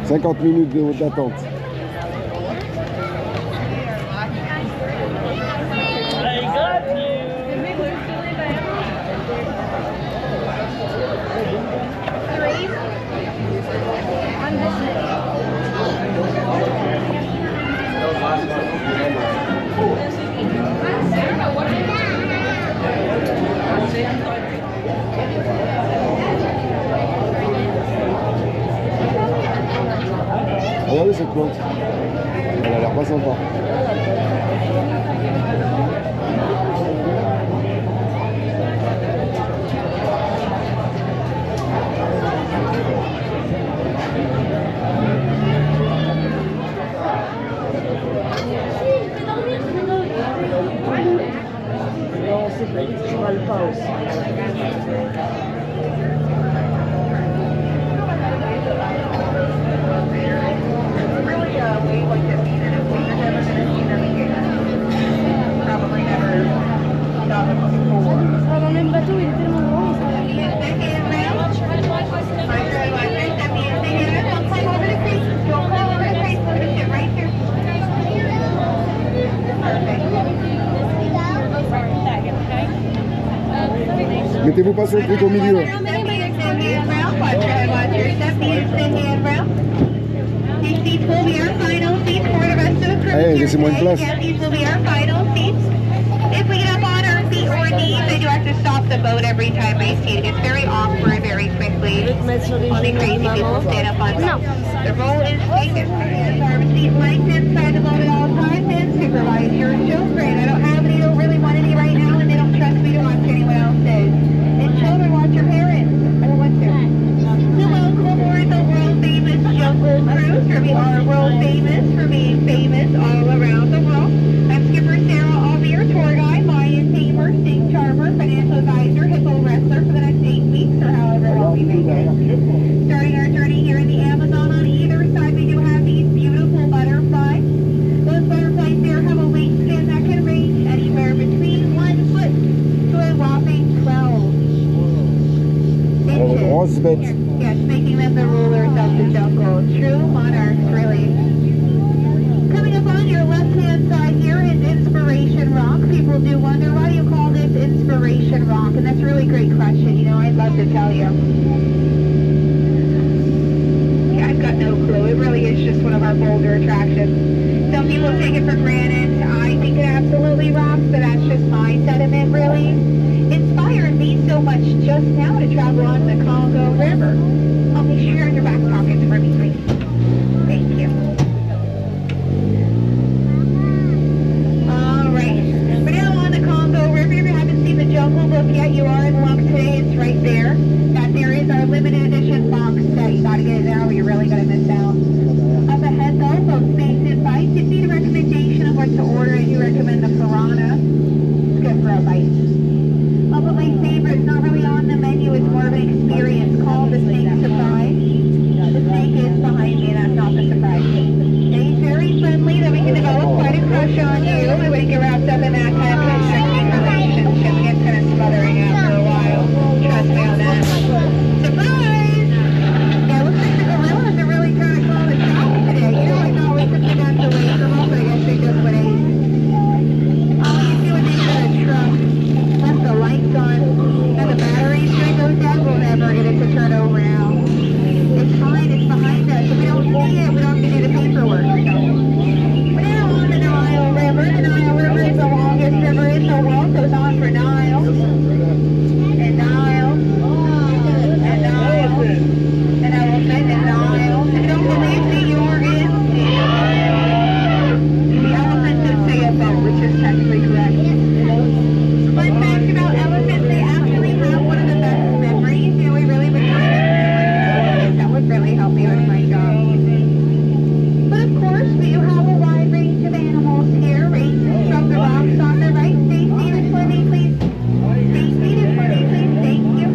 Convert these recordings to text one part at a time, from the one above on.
50 minutes d'attente. Regardez cette plante, elle a l'air pas sympa. Non, c'est pas, je râle pas aussi. Dans le même bateau, il est tellement grand. Mettez-vous pas sur le truc au milieu. Hey, laissez-moi une place. If we get up on our feet or knees, they do have to stop the boat every time they see it. It's very awkward, very quickly. All the crazy people stand up on top. The role is taken. Arm seat length inside the boat at all times and supervise your children. I don't have any, don't really want any right now, and they don't trust me to watch anyone else's. And children, watch your parents. I don't want to. So welcome aboard the world famous Jungle Cruise. We are world famous for being famous all around the world. I'm Skipper Sarah. I'll be your tour guide, lion tamer, sting charmer, financial advisor, hippo wrestler for the next 8 weeks or however long we make it. Starting our journey here in the Amazon, on either side we do have these beautiful butterflies. Those butterflies there have a wingspan that can range anywhere between 1 foot to a whopping 12 inches. Grosse bête. Yes, making them the rulers of the jungle. True monarchs, really. Coming up on your left-hand side here is Inspiration Rock. People do wonder, why do you call this Inspiration Rock? And that's a really great question. You know, I'd love to tell you. Yeah, I've got no clue. It really is just one of our bolder attractions. Some people take it for granted. I think it absolutely rocks, but that's just my sentiment, really. Inspired me so much just now to travel on the Congo River. I'll make sure you're in your back pockets for me, please. Thank you. We're now on the Congo River. If you haven't seen the Jungle Book yet, you are in luck today. It's right there. That there is our limited edition box set. You gotta get it now or you're really gonna miss out. Up ahead though, both space and bites. If you need a recommendation of what to order, I do recommend the piranha. It's good for a bite. But my favorite is not really on the menu. It's more of an experience called the Snake Surprise. The snake is behind me, and that's not the surprise. He's very friendly, that we can develop quite a crush on you. I wouldn't get wrapped up in that kind of constricting relationship. It gets kind of smothering after a while. Trust me on that. Surprise! Yeah, it looks like the gorillas are really trying to call the shots today. You know, I thought we took the guns away from them, but I guess they just went ace. All you do is they got a truck, left the lights on, and the battery's gonna go dead. We'll never get it to turn over now. It's fine, it's behind us. If we don't see it, we don't have to do the paperwork. We're now on the Nile River. The Nile River is the longest river in the world. Goes on for Nile. And Nile. And Nile. And elephant and Nile. If you don't believe me, you're in the elephant does say a boat, which is technically correct. Fun fact about elephants, they actually have one of the best memories. You know, we really would try to that would really help me with my job. But of course, we do have a wide range of animals here, ranging from the rocks on the right. Stay seated for me, please. Stay seated for me, please. Thank you.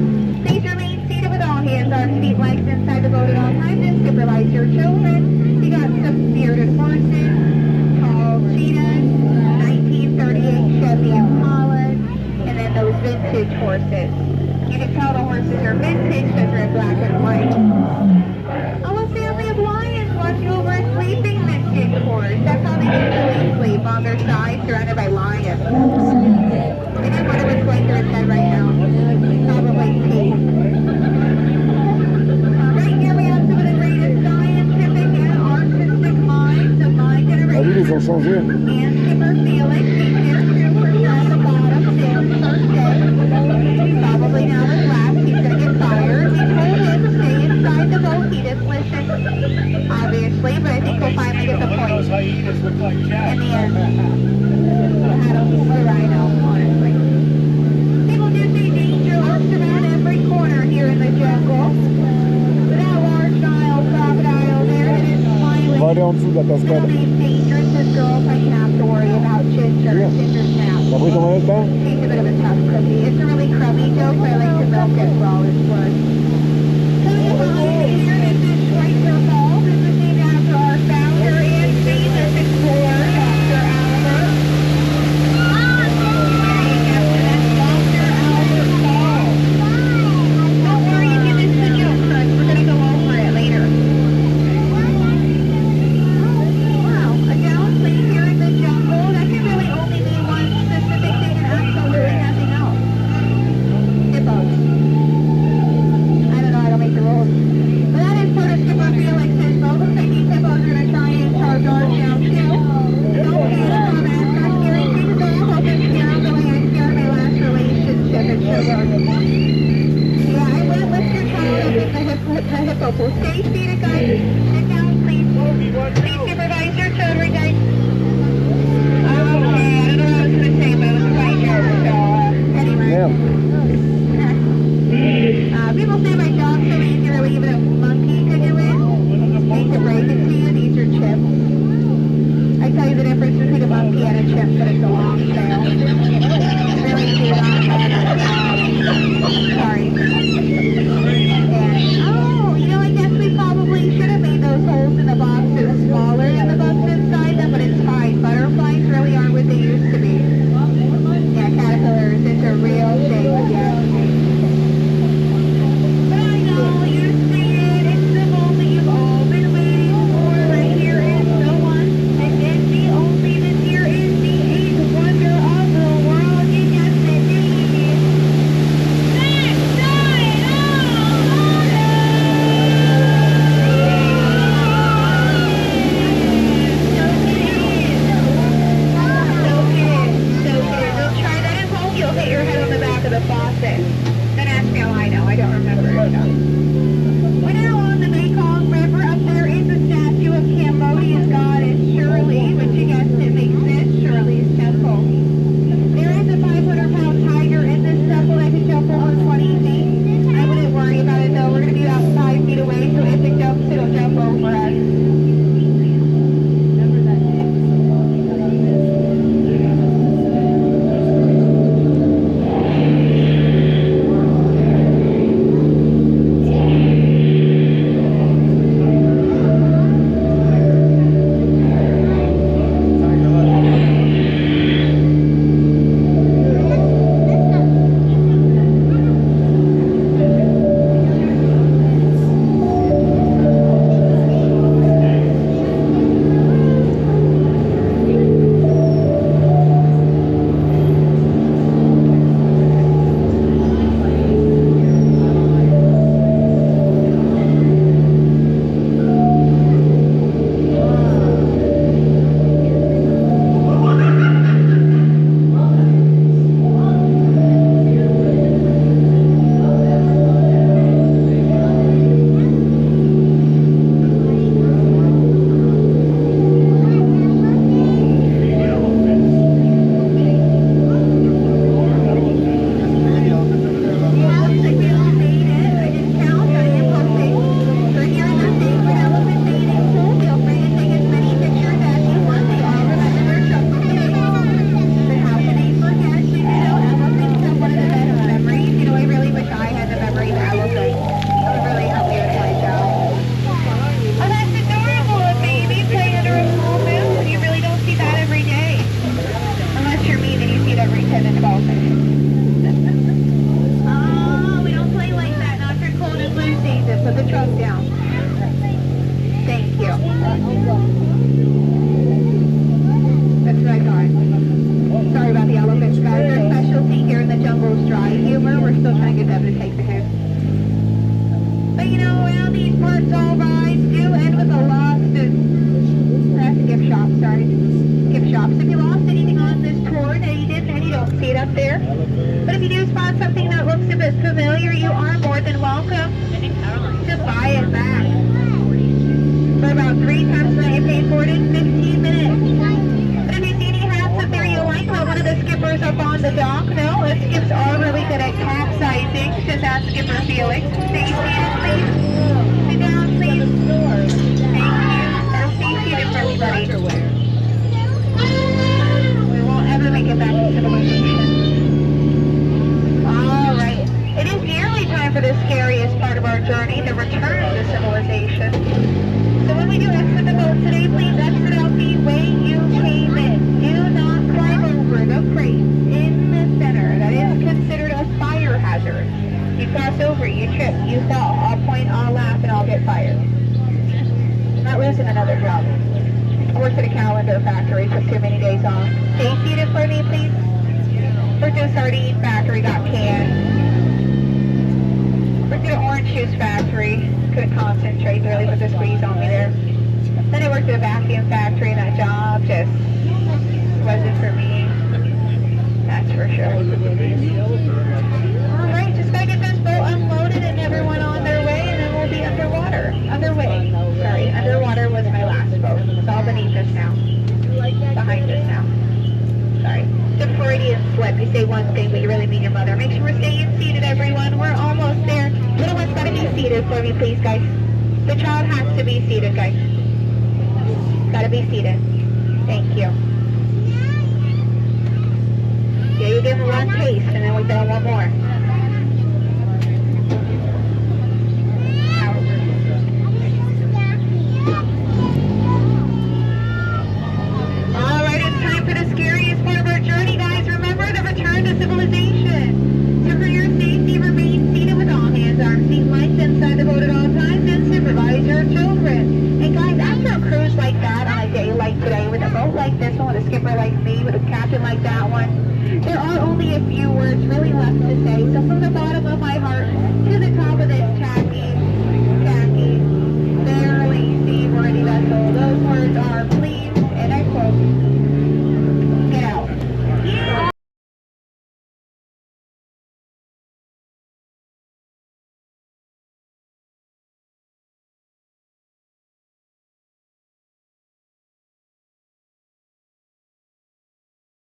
Please remain seated with all hands, arms, feet, legs inside the boat at all times, and supervise your children. You got some bearded horses, tall cheetahs, 1938 Chevy Impalas, and then those vintage horses. You can tell the horses are vintage because they're in black and white. Oh, a family of lions watching over a sleeping vintage horse. That's how they usually sleep, on their side, surrounded by lions. I just wonder what's going through its head right now. Probably teeth. Right here we have some of the greatest scientific and artistic minds of my generation. Ah oui, ils ont changé. And Skipper Felix, he's here too, for sure on the bottom, Sam's first day. Probably now his last, he's gonna get fired. We told him to stay inside the boat, he didn't listen, obviously, but I think we'll finally get the point. Those hyenas look like cats. In the end. What do I know, honestly? People do say danger lurks around every corner here in the jungle. But that large Nile crocodile there that is smiling. On va aller en dessous de la cascade. He's dangerous, this girl, so you have to worry about Ginger. Yeah. Ginger's nap. T'as pris ton maillot de bain? She's a bit of a tough cookie. It's a really crummy joke, but I like to milk it for all it's worth. So here is the Schweitzer Falls. This is named after our founder and famous explorer, Dr. Albert. Dr. Albert Falls. Don't worry if you missed the joke, son. We're going to go over it later. Wow, a galaxy here in the jungle. That can really only mean one specific thing and absolutely nothing else. Hippos. I don't know, I don't make the rules. But that is sort of Skipper Felix's boat. Looks like these hippos are going to try and charge ours down too. Don't panic on that. Not scaring things off. I'll just scare them the way I scared my last relationship at Sugar. Yeah, I went with your child up in the hippo pool. Stay seated, guys. Sit down, please. Please supervise your children, guys. Okay, I don't know what I was going to say, but it was right here. So, anyway. Merde. People say my job's so easy, really even a monkey could do it. Hate to break it to you, these are chips. I tell you the difference between a monkey and a chip, but it's a long tail. Really do not. Sorry. And, oh, you know, I guess we probably should have made those holes in the boxes smaller than the bugs inside them, but it's fine. Butterflies really aren't what they used to be. Yeah, caterpillars, it's a real shame, yeah. But I know, you see it, it's the moment you've all been waiting for. Right here is the one, and then the only, this here is the you know, around these parts, all rides do end with a loss of, that's a gift shop, sorry. Gift shops. If you lost anything on this tour that you didn't and you don't see it up there, but if you do spot something that looks a bit familiar, you are more than welcome to buy it back. For about 3 times what you paid for it in 15 minutes. But if you see any hats up there you like, well, one of the skippers up on the dock, no, the skips are really good at capsizing. Just ask Skipper Felix. Stay seated, please. Sit down, please. Thank you. Or stay seated for everybody. We won't ever make it back to civilization. Alright. It is nearly time for the scariest part of our journey, the return to civilization. So when we do exit the boat today, please exit out the way you came in. Do not climb over the crate in the center. That is considered a fire hazard. You cross over, you trip, you fall. I'll point, I'll laugh, and I'll get fired. I'm not losing another job. I worked at a calendar factory, took too many days off. Stay seated for me, please. Worked at a sardine factory, got canned. Worked at an orange juice factory. Couldn't concentrate, they really put the squeeze on me there. Then I worked at a vacuum factory and that job just wasn't for me. That's for sure. Alright, just gotta get this boat unloaded and everyone on their way and then we'll be underwater. Underway. Sorry, underwater was my last boat. It's all beneath us now. Behind us now. Sorry. It's a Freudian slip. You say one thing but you really mean your mother. Make sure we're staying seated, everyone. We're almost there. Little one's gotta be seated for me, please, guys. The child has to be seated, guys. Gotta be seated. Thank you. Yeah, you give them one taste, and then we go one more. All right, it's time for the scariest part of our journey, guys. Remember the return to civilization. So for your safety, remain seated with all hands, arms, feet lights inside the boat at all times, and supervise your children. And guys, after a cruise like that, on a day like today, with a boat like this one, with a skipper like me, with a captain like that one, there are only a few words really left to say. So from the bottom of my heart,